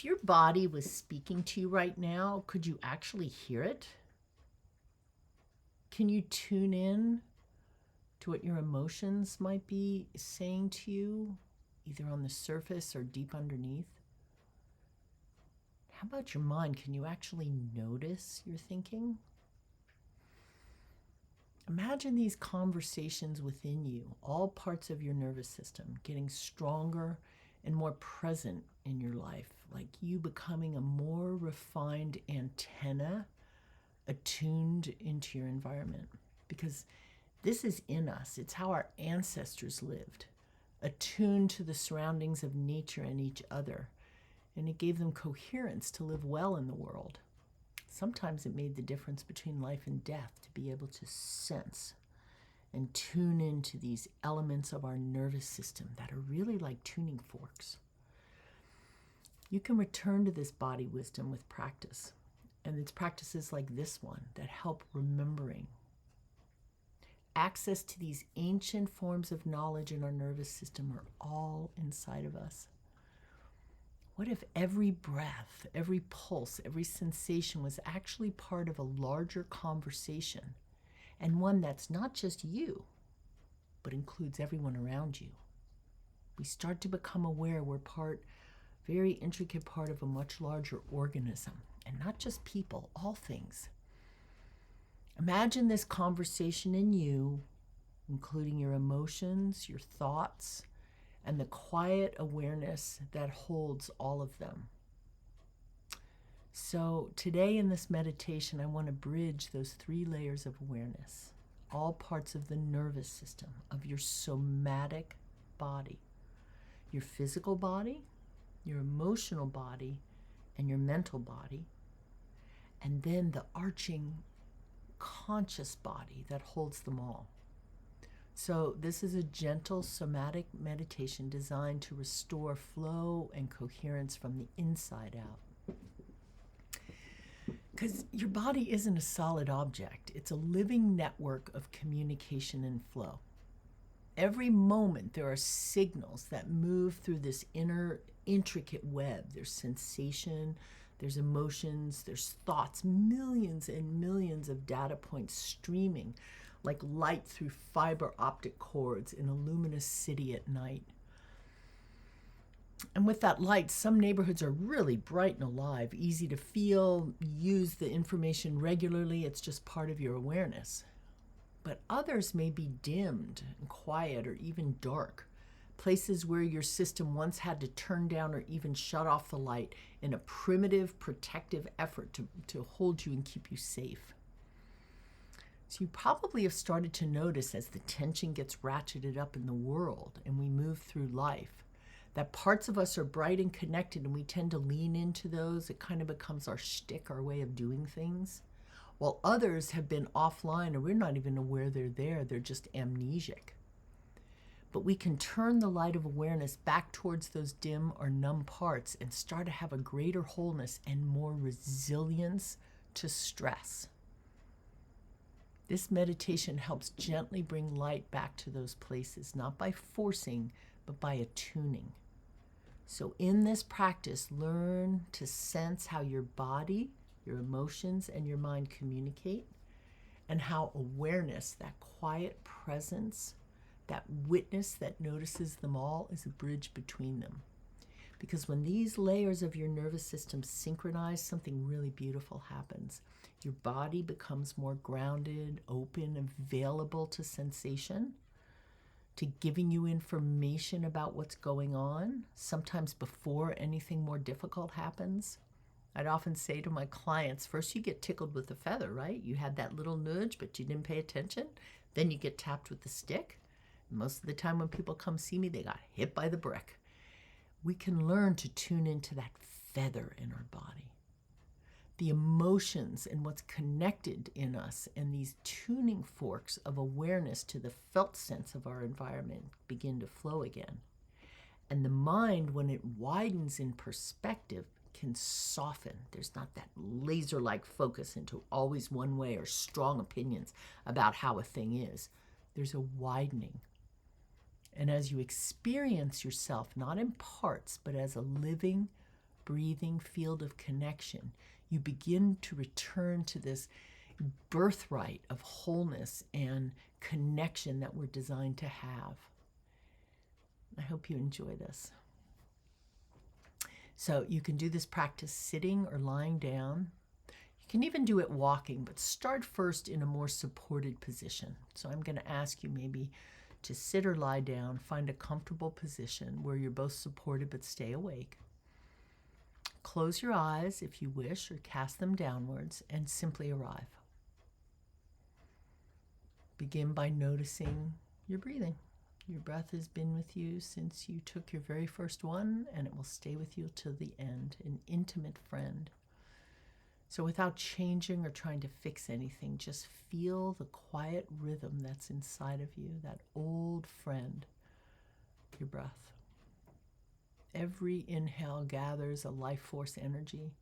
If your body was speaking to you right now, could you actually hear it? Can you tune in to what your emotions might be saying to you, either on the surface or deep underneath? How about your mind? Can you actually notice your thinking? Imagine these conversations within you, all parts of your nervous system, getting stronger and more present in your life, like you becoming a more refined antenna attuned into your environment. Because this is in us. It's how our ancestors lived, attuned to the surroundings of nature and each other. And it gave them coherence to live well in the world. Sometimes it made the difference between life and death to be able to sense and tune into these elements of our nervous system that are really like tuning forks. You can return to this body wisdom with practice. And it's practices like this one that help remembering. Access to these ancient forms of knowledge in our nervous system are all inside of us. What if every breath, every pulse, every sensation was actually part of a larger conversation, and one that's not just you, but includes everyone around you? We start to become aware we're very intricate part of a much larger organism, and not just people, all things. Imagine this conversation in you, including your emotions, your thoughts, and the quiet awareness that holds all of them. So today in this meditation, I want to bridge those 3 layers of awareness, all parts of the nervous system, of your somatic body, your physical body, your emotional body, and your mental body, and then the arching conscious body that holds them all. So this is a gentle somatic meditation designed to restore flow and coherence from the inside out. Because your body isn't a solid object. It's a living network of communication and flow. Every moment there are signals that move through this inner intricate web. There's sensation, there's emotions, there's thoughts, millions and millions of data points streaming like light through fiber optic cords in a luminous city at night. And with that light, some neighborhoods are really bright and alive, easy to feel, use the information regularly, it's just part of your awareness. But others may be dimmed and quiet or even dark, places where your system once had to turn down or even shut off the light in a primitive protective effort to hold you and keep you safe. So you probably have started to notice as the tension gets ratcheted up in the world and we move through life, that parts of us are bright and connected and we tend to lean into those. It kind of becomes our shtick, our way of doing things. While others have been offline and we're not even aware they're there, they're just amnesic. But we can turn the light of awareness back towards those dim or numb parts and start to have a greater wholeness and more resilience to stress. This meditation helps gently bring light back to those places, not by forcing, but by attuning. So in this practice, learn to sense how your body, your emotions, and your mind communicate, and how awareness, that quiet presence, that witness that notices them all, is a bridge between them. Because when these layers of your nervous system synchronize, something really beautiful happens. Your body becomes more grounded, open, available to sensation, to giving you information about what's going on, sometimes before anything more difficult happens. I'd often say to my clients, first you get tickled with a feather, right? You had that little nudge, but you didn't pay attention. Then you get tapped with the stick. Most of the time when people come see me, they got hit by the brick. We can learn to tune into that feather in our body. The emotions and what's connected in us and these tuning forks of awareness to the felt sense of our environment begin to flow again. And the mind, when it widens in perspective, can soften. There's not that laser-like focus into always one way or strong opinions about how a thing is. There's a widening. And as you experience yourself, not in parts, but as a living, breathing field of connection, you begin to return to this birthright of wholeness and connection that we're designed to have. I hope you enjoy this. So you can do this practice sitting or lying down. You can even do it walking, but start first in a more supported position. So I'm going to ask you maybe to sit or lie down, find a comfortable position where you're both supported but stay awake. Close your eyes if you wish, or cast them downwards, and simply arrive. Begin by noticing your breathing. Your breath has been with you since you took your very first one, and it will stay with you till the end, an intimate friend. So without changing or trying to fix anything, just feel the quiet rhythm that's inside of you, that old friend, your breath. Every inhale gathers a life force energy.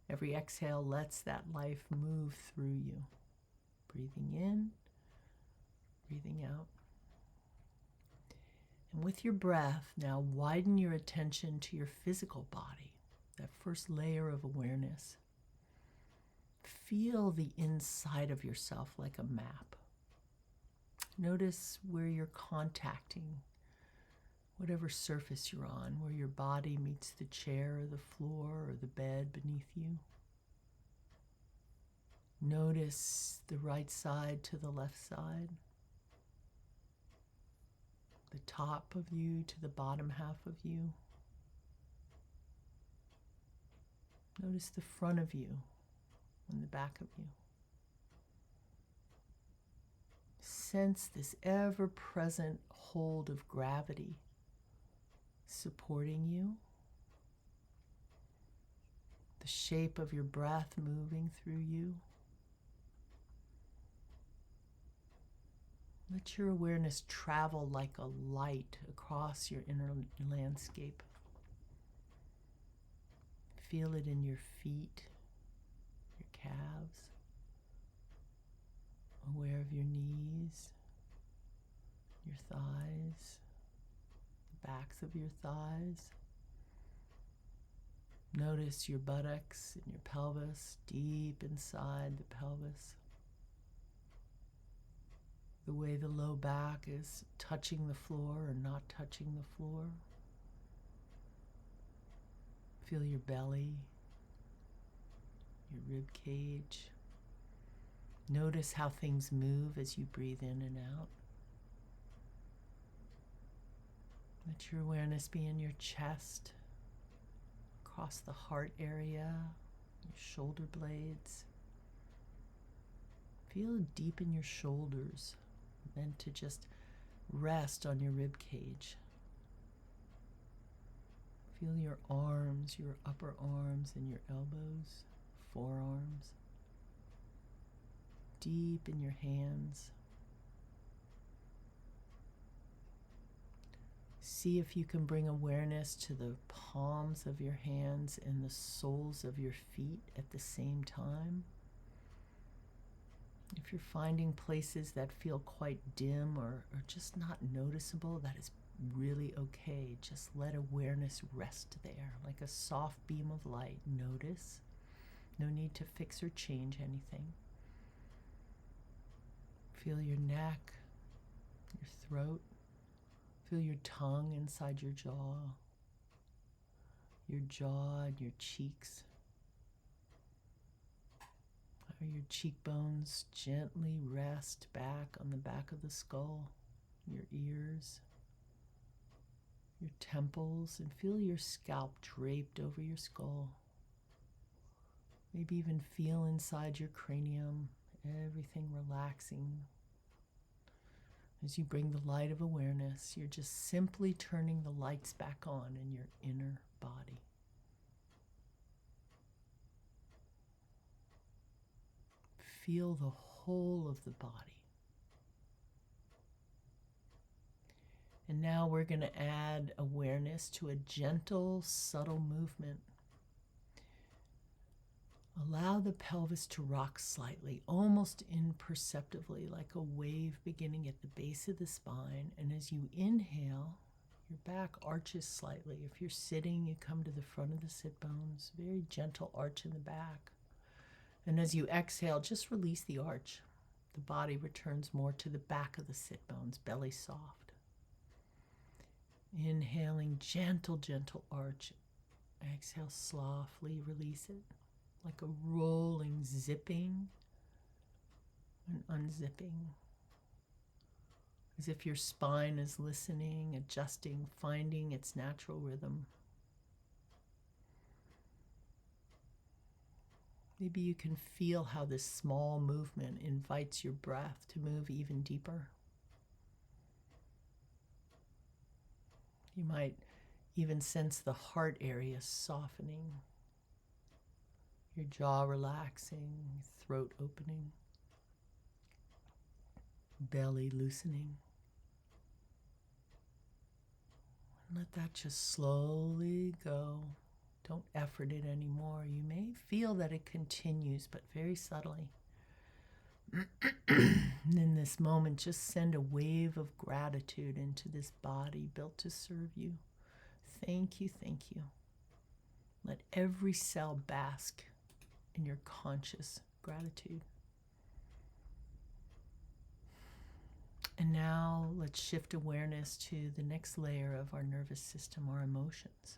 Every exhale lets that life move through you. Breathing in, breathing out. And with your breath, now widen your attention to your physical body, that first layer of awareness. Feel the inside of yourself like a map. Notice where you're contacting whatever surface you're on, where your body meets the chair or the floor or the bed beneath you. Notice the right side to the left side, the top of you to the bottom half of you. Notice the front of you and the back of you. Sense this ever-present hold of gravity supporting you. The shape of your breath moving through you. Let your awareness travel like a light across your inner landscape. Feel it in your feet, your calves, aware of your knees, your thighs, the backs of your thighs. Notice your buttocks and your pelvis deep inside the pelvis. The way the low back is touching the floor or not touching the floor. Feel your belly, your rib cage. Notice how things move as you breathe in and out. Let your awareness be in your chest, across the heart area, your shoulder blades. Feel deep in your shoulders, meant to just rest on your rib cage. Feel your arms, your upper arms and your elbows, forearms. Deep in your hands. See if you can bring awareness to the palms of your hands and the soles of your feet at the same time. If you're finding places that feel quite dim or just not noticeable, that is really okay. Just let awareness rest there, like a soft beam of light. Notice. No need to fix or change anything. Feel your neck, your throat. Feel your tongue inside your jaw and your cheeks. How your cheekbones gently rest back on the back of the skull, your ears, your temples, and feel your scalp draped over your skull. Maybe even feel inside your cranium, everything relaxing. As you bring the light of awareness, you're just simply turning the lights back on in your inner body. Feel the whole of the body. And now we're going to add awareness to a gentle, subtle movement. Allow the pelvis to rock slightly, almost imperceptibly, like a wave beginning at the base of the spine. And as you inhale, Your back arches slightly. If you're sitting, you come to the front of the sit bones. Very gentle arch in the back. And as you exhale, just release the arch. The body returns more to the back of the sit bones, belly soft. Inhaling, gentle, gentle arch. Exhale, softly release it. Like a rolling zipping and unzipping. As if your spine is listening, adjusting, finding its natural rhythm. Maybe you can feel how this small movement invites your breath to move even deeper. You might even sense the heart area softening, your jaw relaxing, throat opening, belly loosening. Let that just slowly go. Don't effort it anymore. You may feel that it continues, but very subtly. And in this moment, just send a wave of gratitude into this body built to serve you. Thank you, thank you. Let every cell bask in your conscious gratitude. And now let's shift awareness to the next layer of our nervous system, our emotions.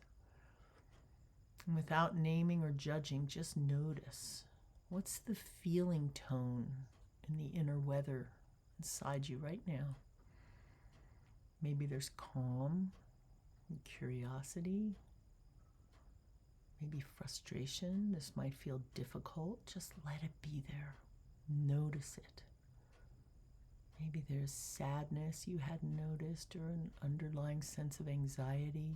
And without naming or judging, just notice. What's the feeling tone in the inner weather inside you right now? Maybe there's calm and curiosity, maybe frustration. This might feel difficult. Just let it be there. Notice it. Maybe there's sadness you hadn't noticed, or an underlying sense of anxiety,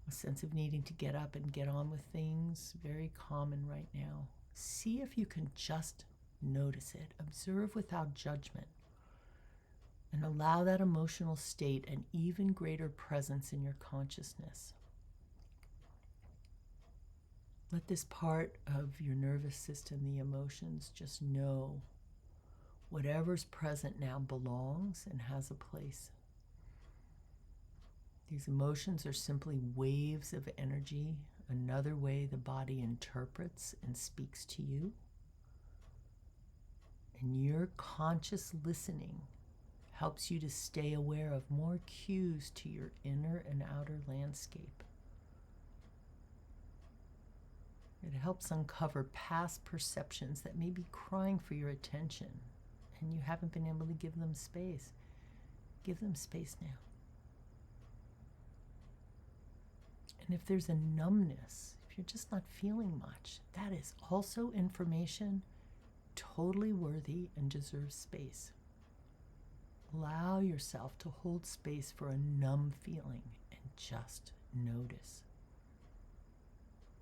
a sense of needing to get up and get on with things. Very common right now. See if you can just notice it. Observe without judgment. And allow that emotional state an even greater presence in your consciousness. Let this part of your nervous system, the emotions, just know whatever's present now belongs and has a place. These emotions are simply waves of energy, another way the body interprets and speaks to you. And your conscious listening helps you to stay aware of more cues to your inner and outer landscape. It helps uncover past perceptions that may be crying for your attention, and you haven't been able to give them space. Give them space now. And if there's a numbness, if you're just not feeling much, that is also information totally worthy and deserves space. Allow yourself to hold space for a numb feeling and just notice.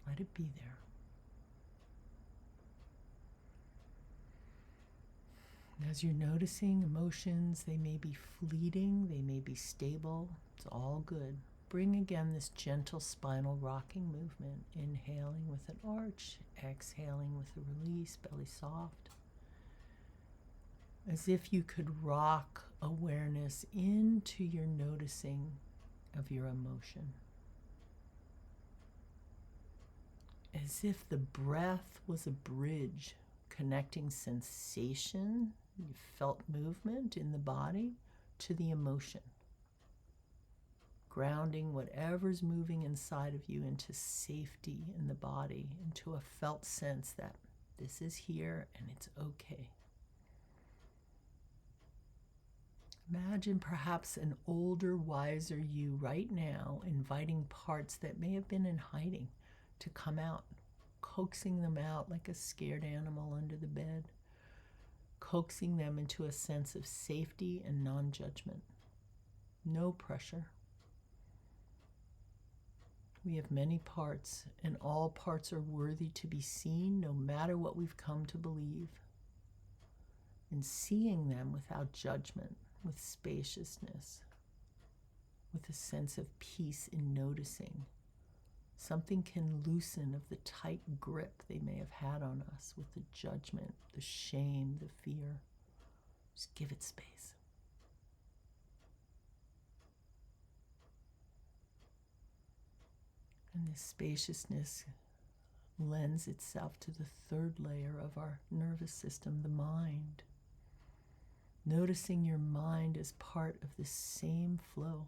Let it be there. As you're noticing emotions, they may be fleeting, they may be stable. It's all good. Bring again this gentle spinal rocking movement, inhaling with an arch, exhaling with a release, belly soft. As if you could rock awareness into your noticing of your emotion. As if the breath was a bridge connecting sensation, you felt movement in the body, to the emotion. Grounding whatever's moving inside of you into safety in the body, into a felt sense that this is here and it's okay. Imagine perhaps an older, wiser you right now inviting parts that may have been in hiding to come out, coaxing them out like a scared animal under the bed, coaxing them into a sense of safety and non-judgment. No pressure. We have many parts, and all parts are worthy to be seen, no matter what we've come to believe. And seeing them without judgment, with spaciousness, with a sense of peace in noticing. Something can loosen of the tight grip they may have had on us with the judgment, the shame, the fear. Just give it space. And this spaciousness lends itself to the third layer of our nervous system, the mind. Noticing your mind as part of the same flow.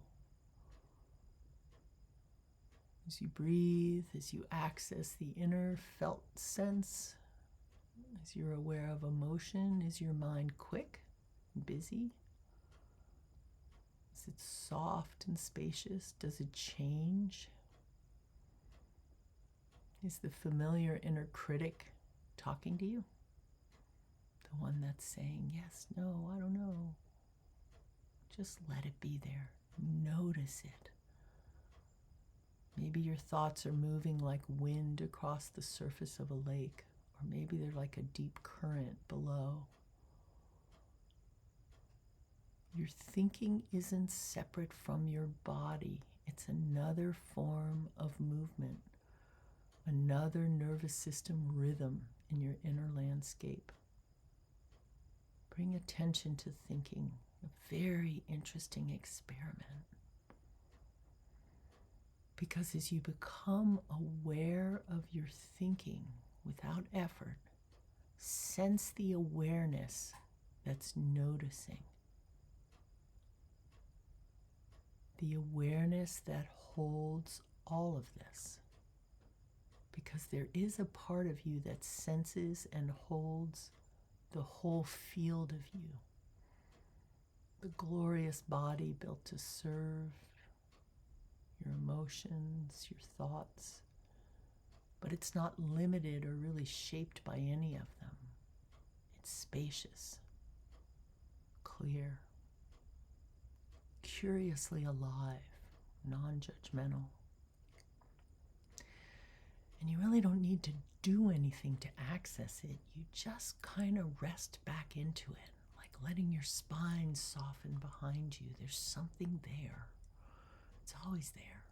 As you breathe, as you access the inner felt sense, as you're aware of emotion, is your mind quick and busy? Is it soft and spacious? Does it change? Is the familiar inner critic talking to you? The one that's saying, yes, no, I don't know. Just let it be there. Notice it. Maybe your thoughts are moving like wind across the surface of a lake, or maybe they're like a deep current below. Your thinking isn't separate from your body. It's another form of movement, another nervous system rhythm in your inner landscape. Bring attention to thinking, a very interesting experiment. Because as you become aware of your thinking without effort, sense the awareness that's noticing. The awareness that holds all of this. Because there is a part of you that senses and holds the whole field of you. The glorious body built to serve your emotions, your thoughts. But it's not limited or really shaped by any of them. It's spacious, clear, curiously alive, non-judgmental. And you really don't need to do anything to access it. You just kind of rest back into it, like letting your spine soften behind you. There's something there. It's always there.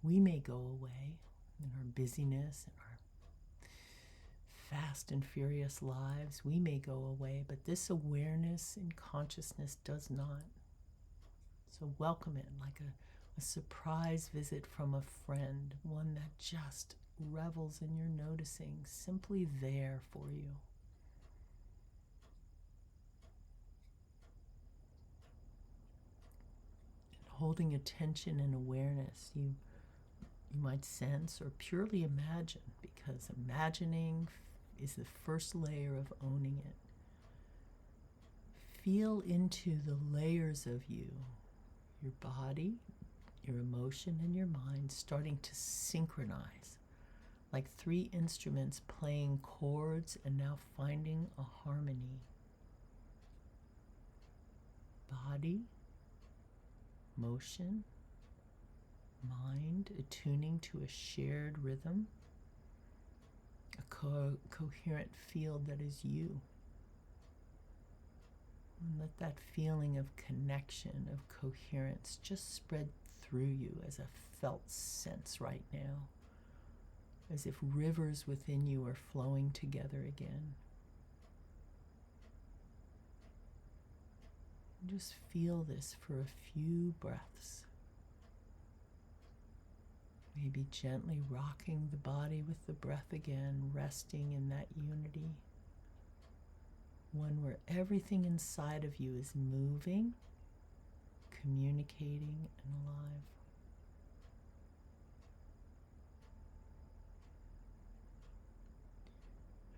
We may go away in our busyness and our fast and furious lives. We may go away, but this awareness and consciousness does not. So welcome it like a surprise visit from a friend, one that just revels in your noticing, simply there for you. And holding attention and awareness, you might sense or purely imagine, because imagining is the first layer of owning it. Feel into the layers of you, your body, your emotion, and your mind starting to synchronize, like three instruments playing chords and now finding a harmony. Body, motion, mind attuning to a shared rhythm, a coherent field that is you. And let that feeling of connection, of coherence, just spread through you as a felt sense right now, as if rivers within you are flowing together again. And just feel this for a few breaths. Maybe gently rocking the body with the breath again, resting in that unity. One where everything inside of you is moving, communicating, and alive.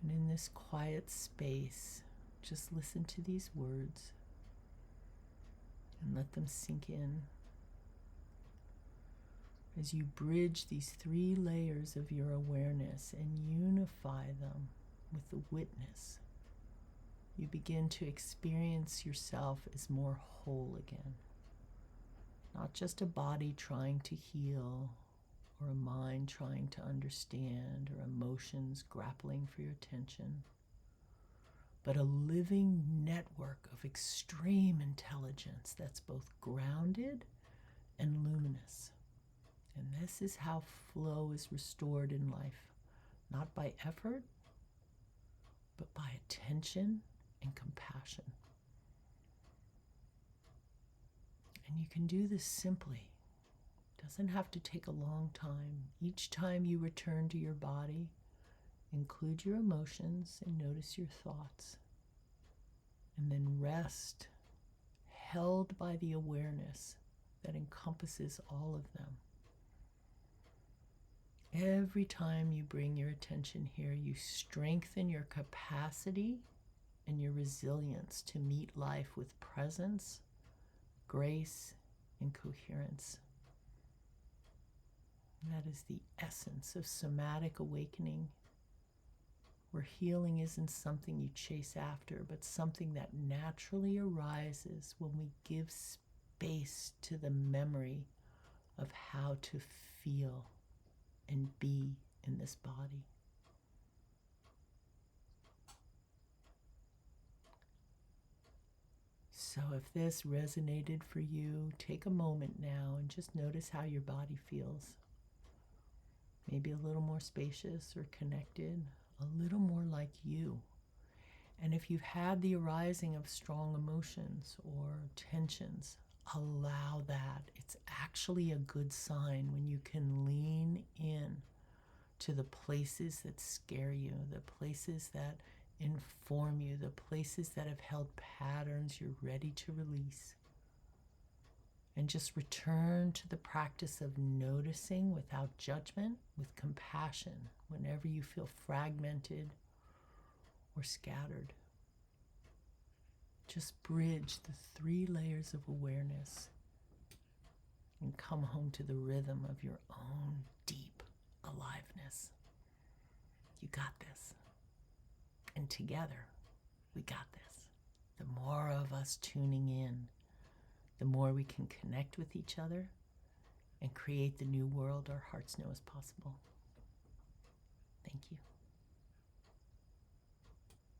And in this quiet space, just listen to these words and let them sink in. As you bridge these three layers of your awareness and unify them with the witness, you begin to experience yourself as more whole again. Not just a body trying to heal, or a mind trying to understand, or emotions grappling for your attention, but a living network of extreme intelligence that's both grounded and luminous. And this is how flow is restored in life, not by effort, but by attention and compassion. And you can do this simply. Doesn't have to take a long time. Each time you return to your body, include your emotions and notice your thoughts. And then rest, held by the awareness that encompasses all of them. Every time you bring your attention here, you strengthen your capacity and your resilience to meet life with presence, grace, and coherence. And that is the essence of somatic awakening, where healing isn't something you chase after, but something that naturally arises when we give space to the memory of how to feel and be in this body. So if this resonated for you, take a moment now and just notice how your body feels. Maybe a little more spacious or connected, a little more like you. And if you've had the arising of strong emotions or tensions, allow that. It's actually a good sign when you can lean in to the places that scare you, the places that inform you, the places that have held patterns you're ready to release. And just return to the practice of noticing without judgment, with compassion, whenever you feel fragmented or scattered. Just bridge the 3 layers of awareness and come home to the rhythm of your own deep aliveness. You got this. And together, we got this. The more of us tuning in, the more we can connect with each other and create the new world our hearts know is possible.